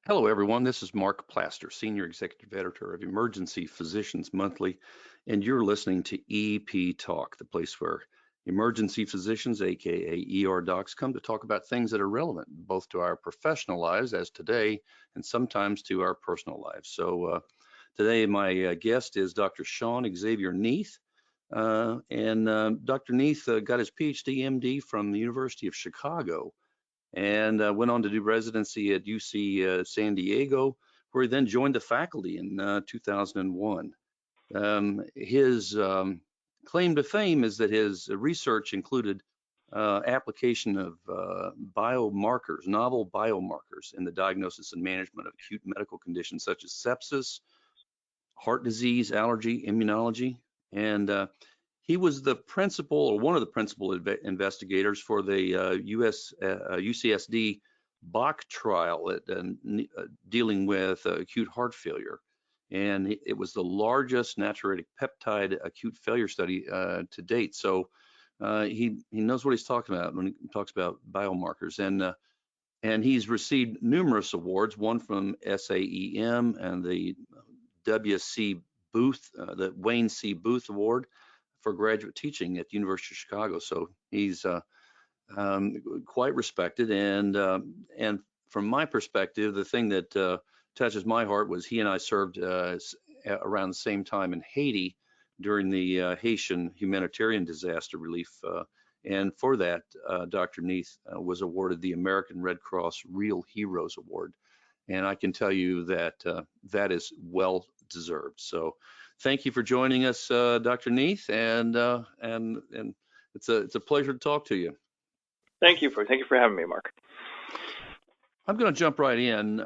Hello, everyone. This is Mark Plaster, Senior Executive Editor of Emergency Physicians Monthly, and you're listening to EP Talk, the place where emergency physicians, aka ER docs, come to talk about things that are relevant both to our professional lives, as today, and sometimes to our personal lives. So today, my guest is Dr. Sean-Xavier Neath. And Dr. Neath got his PhD MD from the University of Chicago and went on to do residency at UC San Diego, where he then joined the faculty in 2001. His claim to fame is that his research included application of biomarkers, novel biomarkers, in the diagnosis and management of acute medical conditions such as sepsis, heart disease, allergy, immunology, and he was the principal, or one of the principal investigators for the UCSD Bach trial dealing with acute heart failure. And it was the largest natriuretic peptide acute failure study to date. So he knows what he's talking about when he talks about biomarkers. And he's received numerous awards, one from SAEM and the W.C. Booth, the Wayne C. Booth Award for graduate teaching at the University of Chicago. So he's quite respected. And from my perspective, the thing that touches my heart was he and I served around the same time in Haiti during the Haitian humanitarian disaster relief. And for that, Dr. Neath was awarded the American Red Cross Real Heroes Award. And I can tell you that that is well deserved. So thank you for joining us, Dr. Neath, and it's a pleasure to talk to you. Thank you for having me, Mark. I'm going to jump right in.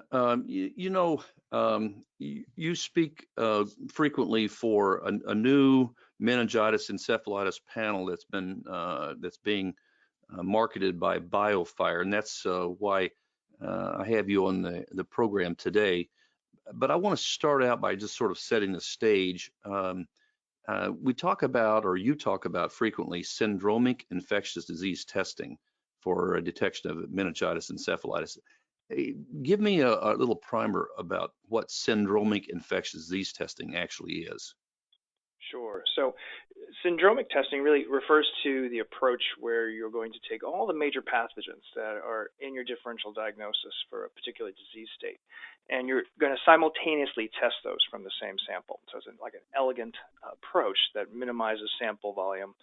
You speak frequently for a new meningitis encephalitis panel that's being marketed by BioFire, and that's why I have you on the program today. But I want to start out by just sort of setting the stage. We talk about, or you talk about frequently, syndromic infectious disease testing for detection of meningitis encephalitis. Give me a little primer about what syndromic infectious disease testing actually is. Sure. So syndromic testing really refers to the approach where you're going to take all the major pathogens that are in your differential diagnosis for a particular disease state, and you're going to simultaneously test those from the same sample. So it's like an elegant approach that minimizes sample volume,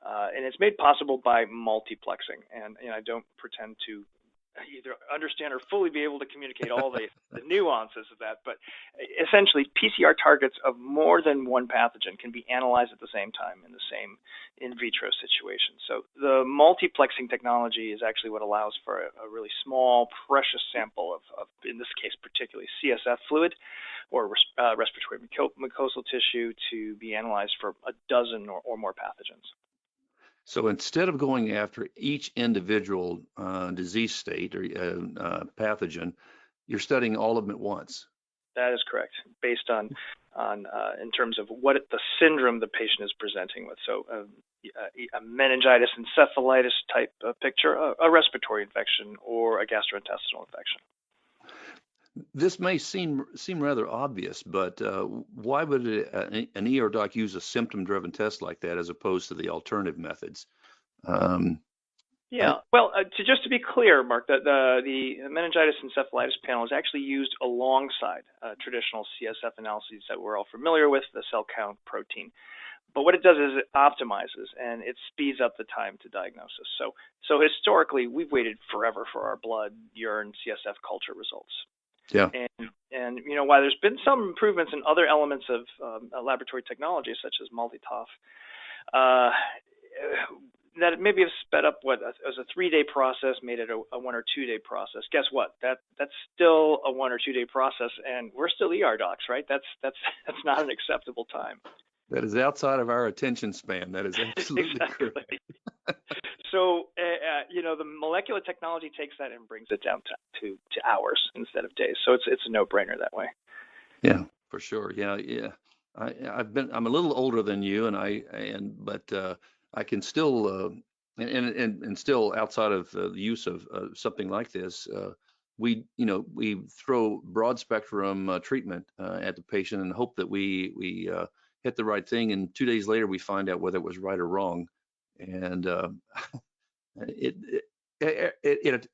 and it's made possible by multiplexing. And I don't pretend to either understand or fully be able to communicate all the nuances of that, but essentially PCR targets of more than one pathogen can be analyzed at the same time in the same in vitro situation. So the multiplexing technology is actually what allows for a really small, precious sample of in this case, particularly CSF fluid or respiratory mucosal tissue to be analyzed for a dozen or more pathogens. So instead of going after each individual disease state or pathogen, you're studying all of them at once. That is correct, based on in terms of what the syndrome the patient is presenting with. So a meningitis encephalitis type picture, a respiratory infection, or a gastrointestinal infection. This may seem rather obvious, but why would an ER doc use a symptom-driven test like that as opposed to the alternative methods? Well, just to be clear, Mark, the meningitis encephalitis panel is actually used alongside traditional CSF analyses that we're all familiar with, the cell count, protein. But what it does is it optimizes and it speeds up the time to diagnosis. So historically, we've waited forever for our blood, urine, CSF culture results. Yeah. And while there's been some improvements in other elements of laboratory technology, such as MultiTOF, that it maybe have sped up what as a 3-day process, made it a 1 or 2 day process. Guess what? That's still a 1 or 2 day process, and we're still ER docs, right? That's not an acceptable time. That is outside of our attention span. That is absolutely correct. So, the molecular technology takes that and brings it down to hours instead of days. So it's a no-brainer that way. Yeah, for sure. Yeah. I'm a little older than you, but I can still and still outside of the use of something like this, we throw broad spectrum treatment at the patient and hope that we hit the right thing. And 2 days later, we find out whether it was right or wrong. And it, it, it,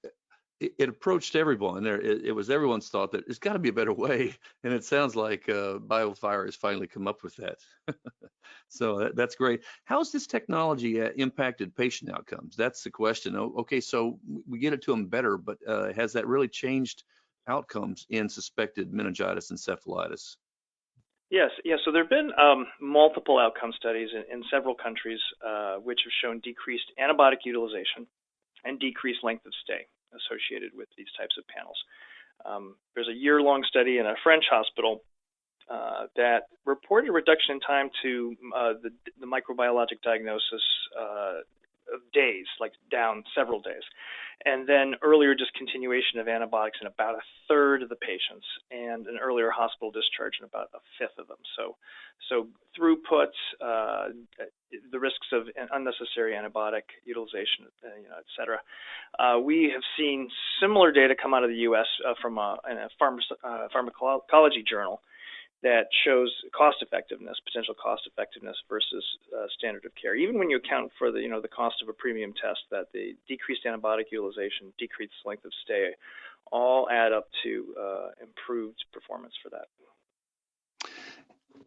it approached everyone. It was everyone's thought that it's got to be a better way. And it sounds like BioFire has finally come up with that. So that's great. How's this technology impacted patient outcomes? That's the question. Okay, so we get it to them better, but has that really changed outcomes in suspected meningitis encephalitis? Yes, yes. So there have been multiple outcome studies in several countries which have shown decreased antibiotic utilization and decreased length of stay associated with these types of panels. There's a year-long study in a French hospital that reported a reduction in time to the microbiologic diagnosis of days, like down several days, and then earlier discontinuation of antibiotics in about a third of the patients, and an earlier hospital discharge in about a fifth of them. So throughput, the risks of unnecessary antibiotic utilization, et cetera. We have seen similar data come out of the U.S. From in a pharmacology journal that shows potential cost effectiveness versus standard of care. Even when you account for the cost of a premium test, that the decreased antibiotic utilization, decreased length of stay, all add up to improved performance for that.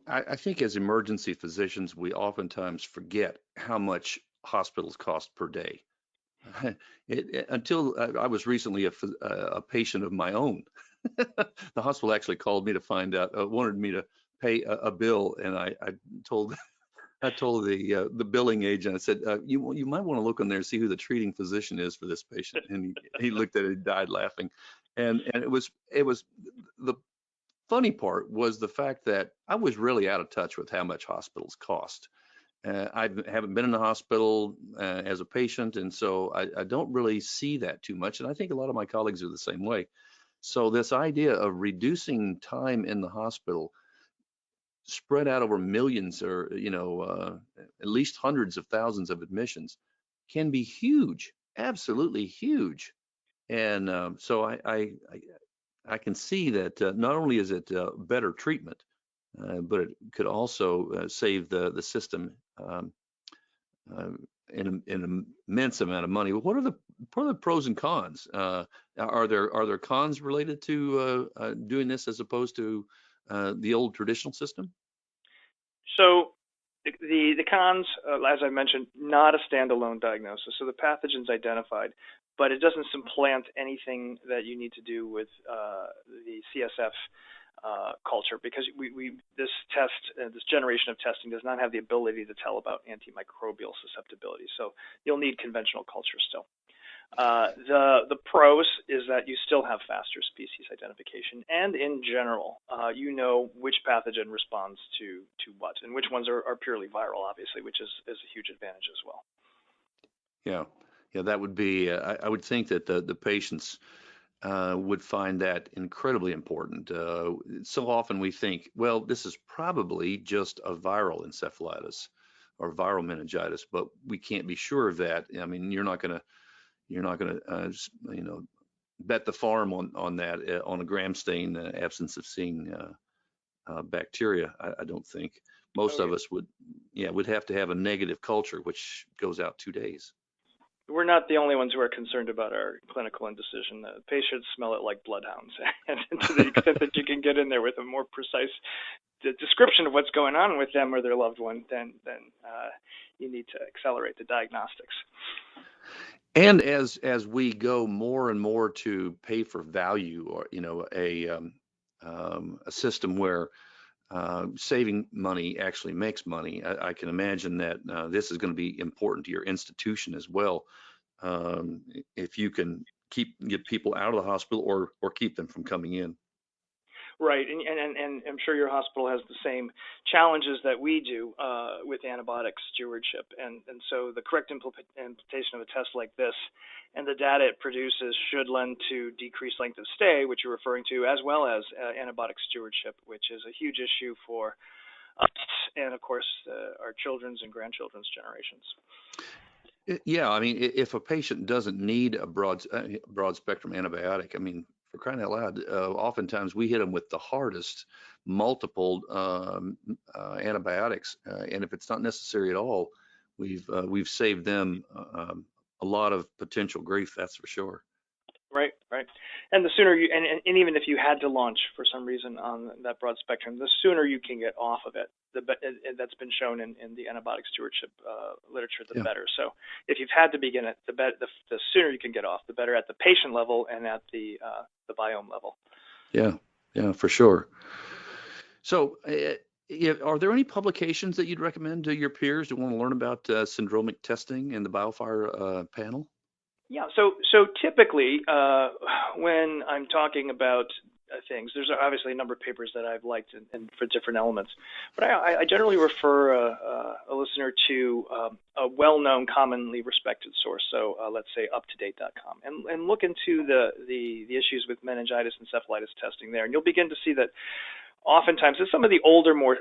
I think as emergency physicians, we oftentimes forget how much hospitals cost per day. Until I was recently a patient of my own. The hospital actually called me to find out, wanted me to pay a bill, and I told the billing agent, I said, you might want to look on there and see who the treating physician is for this patient. And he looked at it and died laughing. And it was the funny part was the fact that I was really out of touch with how much hospitals cost. I haven't been in the hospital as a patient, and so I don't really see that too much. And I think a lot of my colleagues are the same way. So this idea of reducing time in the hospital spread out over millions or, at least hundreds of thousands of admissions can be huge, absolutely huge. And so I can see that not only is it better treatment, but it could also save the system in an immense amount of money. What are the pros and cons? Are there cons related to doing this as opposed to the old traditional system? So the cons, as I mentioned, not a standalone diagnosis. So the pathogen's identified, but it doesn't supplant anything that you need to do with the CSF culture, because this generation of testing does not have the ability to tell about antimicrobial susceptibility. So you'll need conventional culture still. The pros is that you still have faster species identification, and in general, which pathogen responds to what, and which ones are purely viral, obviously, which is a huge advantage as well. Yeah, that would be. I would think that the patients would find that incredibly important. So often we think, well, this is probably just a viral encephalitis or viral meningitis, but we can't be sure of that. I mean, you're not gonna bet the farm on that on a gram stain absence of seeing bacteria. I don't think most of us would have to have a negative culture, which goes out 2 days. We're not the only ones who are concerned about our clinical indecision. The patients smell it like bloodhounds, and to the extent that you can get in there with a more precise description of what's going on with them or their loved one, then you need to accelerate the diagnostics. And as we go more and more to pay for value, or a system where saving money actually makes money, I can imagine that this is going to be important to your institution as well. If you can get people out of the hospital or keep them from coming in. Right, and I'm sure your hospital has the same challenges that we do with antibiotic stewardship, and so the correct implementation of a test like this and the data it produces should lend to decreased length of stay, which you're referring to, as well as antibiotic stewardship, which is a huge issue for us and, of course, our children's and grandchildren's generations. Yeah, I mean, if a patient doesn't need a broad spectrum antibiotic, I mean, for crying out loud, oftentimes we hit them with the hardest multiple antibiotics, and if it's not necessary at all, we've saved them a lot of potential grief. That's for sure. Right, right. And the sooner you, and even if you had to launch for some reason on that broad spectrum, the sooner you can get off of it, that's been shown in the antibiotic stewardship literature, the better. So if you've had to begin it, the sooner you can get off, the better at the patient level and at the biome level. Yeah, for sure. So are there any publications that you'd recommend to your peers who want to learn about syndromic testing and the BioFire panel? Yeah, so typically when I'm talking about things, there's obviously a number of papers that I've liked and for different elements, but I generally refer a listener to a well-known, commonly respected source. So let's say UpToDate.com, and look into the issues with meningitis and encephalitis testing there, and you'll begin to see that oftentimes it's some of the older, more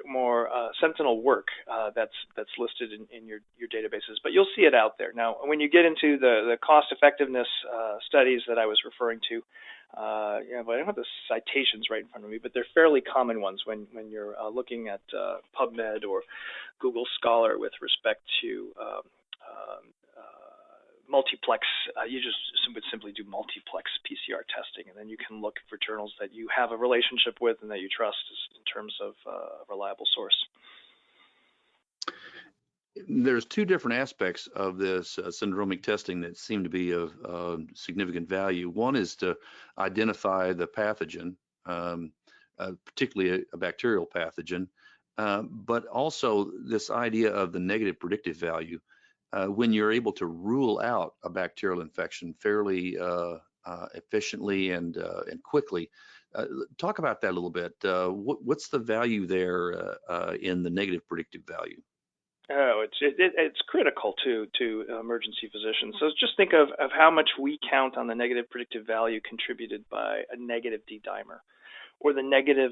sentinel work that's listed in your databases, but you'll see it out there. Now, when you get into the cost effectiveness studies that I was referring to, I don't have the citations right in front of me, but they're fairly common ones when you're looking at PubMed or Google Scholar with respect to multiplex. You just would simply do multiplex PCR testing, and then you can look for journals that you have a relationship with and that you trust in terms of a reliable source. There's two different aspects of this syndromic testing that seem to be of significant value. One is to identify the pathogen, particularly a bacterial pathogen, but also this idea of the negative predictive value. When you're able to rule out a bacterial infection fairly efficiently and quickly. Talk about that a little bit. What's the value there in the negative predictive value? Oh, it's critical to emergency physicians. So just think of how much we count on the negative predictive value contributed by a negative D-dimer, or the negative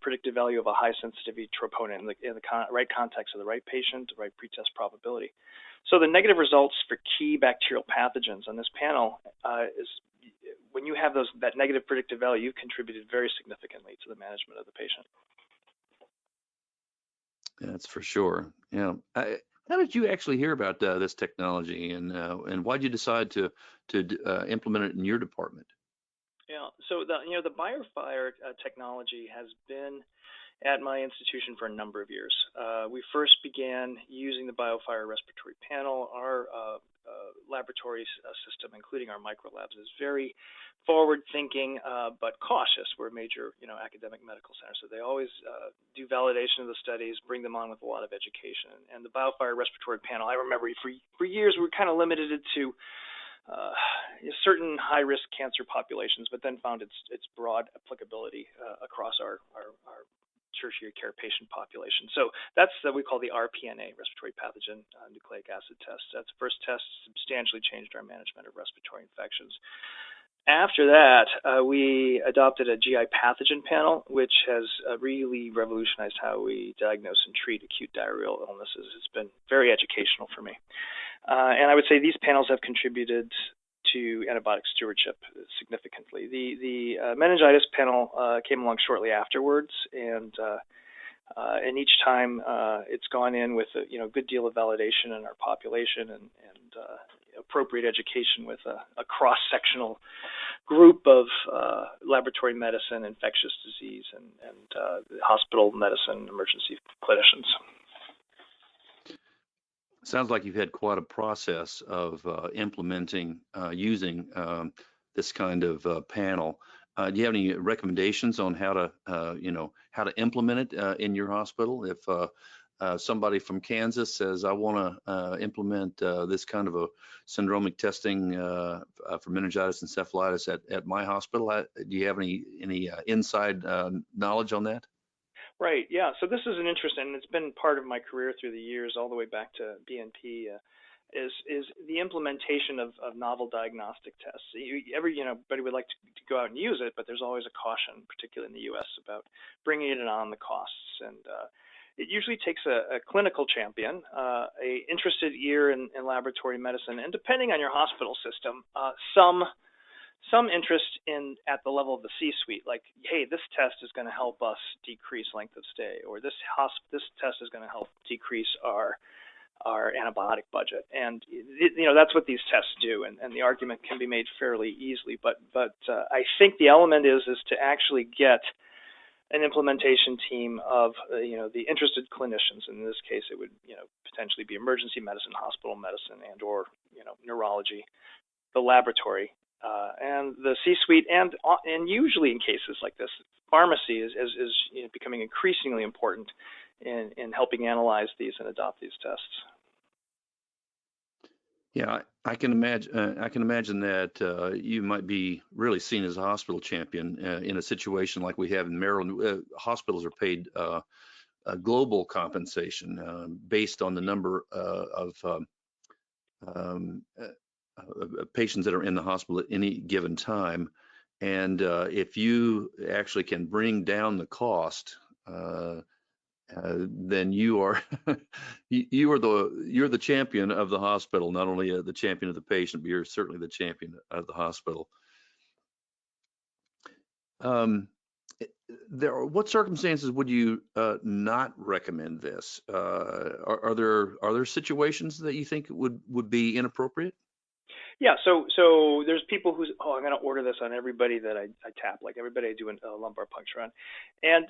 predictive value of a high sensitivity troponin in the right context of the right patient, the right pretest probability. So the negative results for key bacterial pathogens on this panel is when you have that negative predictive value, contributed very significantly to the management of the patient. That's for sure. Yeah. How did you actually hear about this technology, and why did you decide to implement it in your department? Yeah. So the BioFire technology has been at my institution for a number of years. We first began using the BioFire respiratory panel. Our laboratory system, including our microlabs, is very forward-thinking but cautious. We're a major, academic medical center, so they always do validation of the studies, bring them on with a lot of education. And the BioFire respiratory panel, I remember for years we were kind of limited it to certain high-risk cancer populations, but then found its broad applicability across our tertiary care patient population. So that's what we call the RPNA, respiratory pathogen nucleic acid test. That's the first test, substantially changed our management of respiratory infections. After that, we adopted a GI pathogen panel, which has really revolutionized how we diagnose and treat acute diarrheal illnesses. It's been very educational for me. And I would say these panels have contributed to antibiotic stewardship significantly. The meningitis panel came along shortly afterwards, and each time it's gone in with a good deal of validation in our population and appropriate education with a cross-sectional group of laboratory medicine, infectious disease, and hospital medicine, emergency clinicians. Sounds like you've had quite a process of implementing, using this kind of panel. Do you have any recommendations on how to implement it in your hospital? If somebody from Kansas says, I want to implement this kind of a syndromic testing for meningitis and encephalitis at my hospital, do you have any inside knowledge on that? Right. Yeah. So this is an interesting, and it's been part of my career through the years, all the way back to BNP, is the implementation of novel diagnostic tests. Everybody would like to go out and use it, but there's always a caution, particularly in the U.S., about bringing it on the costs. And it usually takes a clinical champion, a interested ear in laboratory medicine, and depending on your hospital system, some some interest in at the level of the C-suite, like, hey, this test is going to help us decrease length of stay, or this test is going to help decrease our antibiotic budget. And that's what these tests do, and the argument can be made fairly easily. But I think the element is to actually get an implementation team of the interested clinicians. In this case, it would potentially be emergency medicine, hospital medicine, and or neurology, the laboratory, and the C-suite, and usually in cases like this, pharmacy is becoming increasingly important in helping analyze these and adopt these tests. Yeah, I can imagine. I can imagine that you might be really seen as a hospital champion in a situation like we have in Maryland. Hospitals are paid a global compensation based on the number of patients that are in the hospital at any given time, and if you actually can bring down the cost, then you are you're the champion of the hospital. Not only the champion of the patient, but you're certainly the champion of the hospital. What circumstances would you not recommend this? Are there situations that you think would be inappropriate? Yeah, so there's people who's, I'm going to order this on everybody that I tap, like everybody I do a lumbar puncture on, and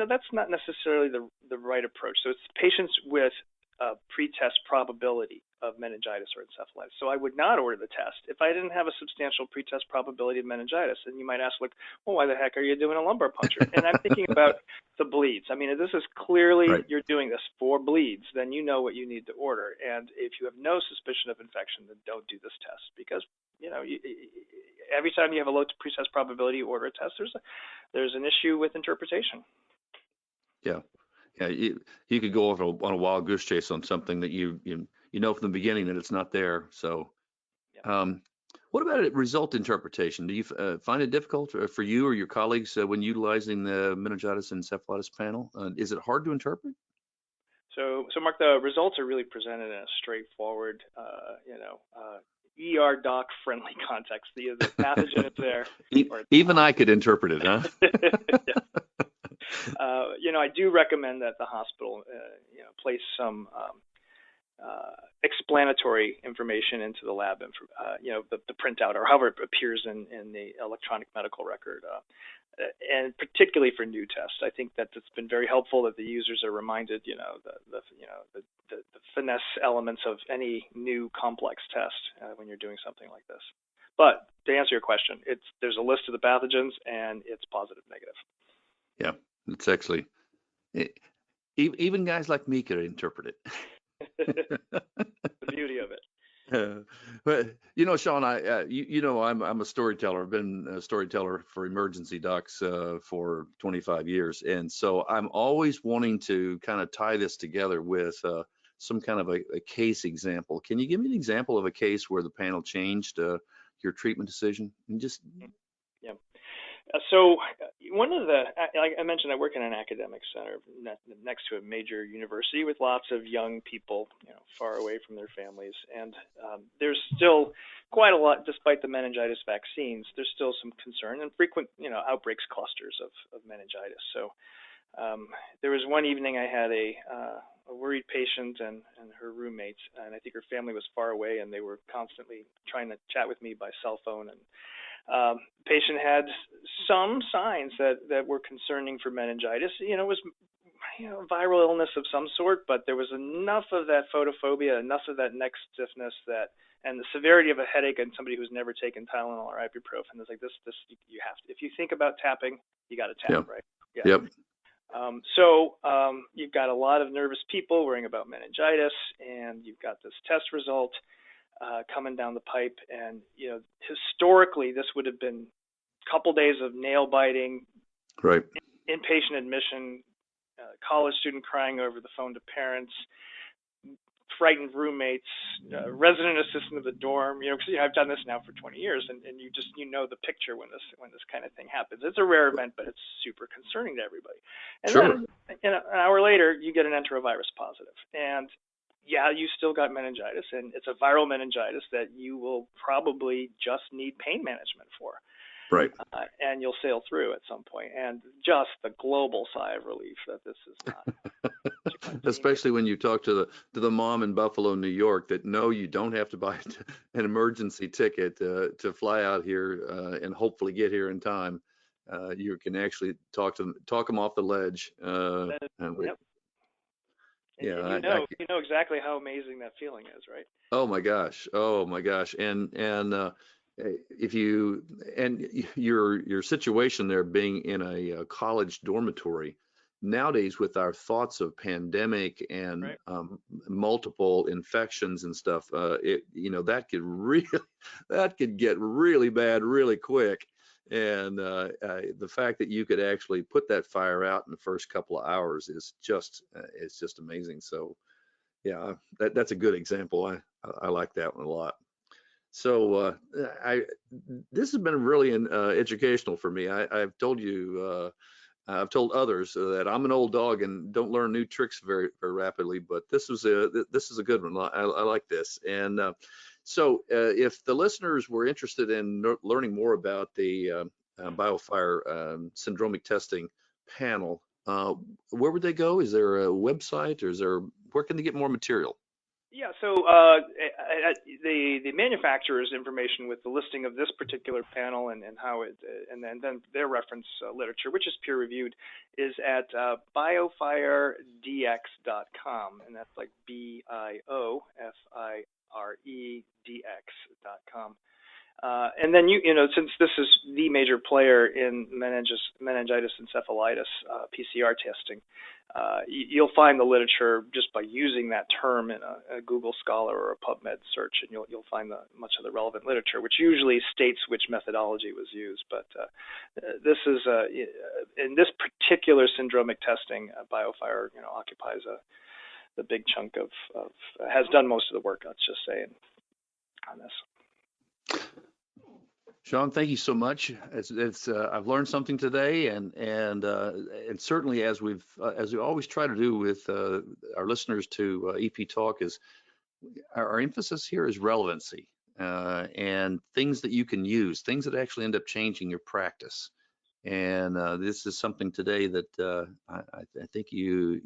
that's not necessarily the right approach. So it's patients with a pretest probability of meningitis or encephalitis. So I would not order the test if I didn't have a substantial pretest probability of meningitis. And you might ask, like, well, why the heck are you doing a lumbar puncture? And I'm thinking about the bleeds. I mean, if this is clearly right, you're doing this for bleeds, then you know what you need to order. And if you have no suspicion of infection, then don't do this test, because every time you have a low pretest probability, you order a test, there's an issue with interpretation. Yeah. Yeah, you could go off on a wild goose chase on something that you know from the beginning that it's not there. So, yeah. What about result interpretation? Do you find it difficult for you or your colleagues when utilizing the meningitis and encephalitis panel? Is it hard to interpret? So Mark, the results are really presented in a straightforward, ER doc friendly context. The pathogen is there. Even I could interpret it, huh? Yeah. I do recommend that the hospital, place some explanatory information into the lab, the printout or however it appears in the electronic medical record, and particularly for new tests. I think that it's been very helpful that the users are reminded, the finesse elements of any new complex test when you're doing something like this. But to answer your question, there's a list of the pathogens, and it's positive, negative. Yeah. It's actually, even guys like me could interpret it. The beauty of it. But Sean, I'm a storyteller. I've been a storyteller for emergency docs for 25 years, and so I'm always wanting to kind of tie this together with some kind of a case example. Can you give me an example of a case where the panel changed your treatment decision? And just yeah. So one of like I mentioned, I work in an academic center next to a major university with lots of young people, far away from their families. And there's still quite a lot, despite the meningitis vaccines, there's still some concern and frequent, outbreaks, clusters of meningitis. So there was one evening I had a worried patient and her roommates, and I think her family was far away, and they were constantly trying to chat with me by cell phone. And patient had some signs that were concerning for meningitis. It was viral illness of some sort, but there was enough of that photophobia, enough of that neck stiffness, and the severity of a headache in somebody who's never taken Tylenol or ibuprofen. It's like this you have to. If you think about tapping, you got to tap, yep. Right? Yeah. Yep. So you've got a lot of nervous people worrying about meningitis, and you've got this test result coming down the pipe, and historically this would have been a couple days of nail biting, right? Inpatient admission, college student crying over the phone to parents, frightened roommates, resident assistant of the dorm. Because I've done this now for 20 years, and you just the picture when this kind of thing happens. It's a rare event, but it's super concerning to everybody. And sure. Then an hour later, you get an enterovirus positive, and yeah, you still got meningitis, and it's a viral meningitis that you will probably just need pain management for. Right. And you'll sail through at some point. And just the global sigh of relief that this is not. Especially when you talk to the mom in Buffalo, New York, that no, you don't have to buy an emergency ticket to fly out here and hopefully get here in time. You can actually talk them off the ledge. Yep. Yeah, And you know exactly how amazing that feeling is, right? oh my gosh, oh my gosh, and if you and your situation there being in a college dormitory nowadays with our thoughts of pandemic and Right. multiple infections and stuff, that could really that could get really bad really quick. And the fact that you could actually put that fire out in the first couple of hours is just it's just amazing. So yeah, that's a good example. I like that one a lot. So this has been really educational for me. I've told you, I've told others that I'm an old dog and don't learn new tricks very, very rapidly, but this is a good one. I like this. And so if the listeners were interested in learning more about the BioFire syndromic testing panel, where would they go? Is there a website, or where can they get more material? Yeah, so the manufacturer's information with the listing of this particular panel and how it, and then their reference literature, which is peer reviewed, is at biofiredx.com, and that's like BioFiredx.com. And then since this is the major player in meningitis encephalitis PCR testing, you'll find the literature just by using that term in a Google Scholar or a PubMed search, and you'll find much of the relevant literature, which usually states which methodology was used. But this is in this particular syndromic testing, BioFire occupies the big chunk of has done most of the work. Let's just say on this. Sean, thank you so much. I've learned something today, and certainly as we always try to do with our listeners to EP Talk, is our emphasis here is relevancy and things that you can use, things that actually end up changing your practice. And this is something today that I think you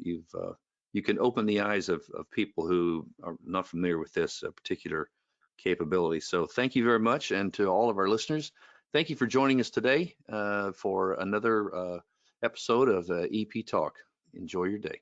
can open the eyes of people who are not familiar with this particular capability. So thank you very much. And to all of our listeners, thank you for joining us today for another episode of EP Talk. Enjoy your day.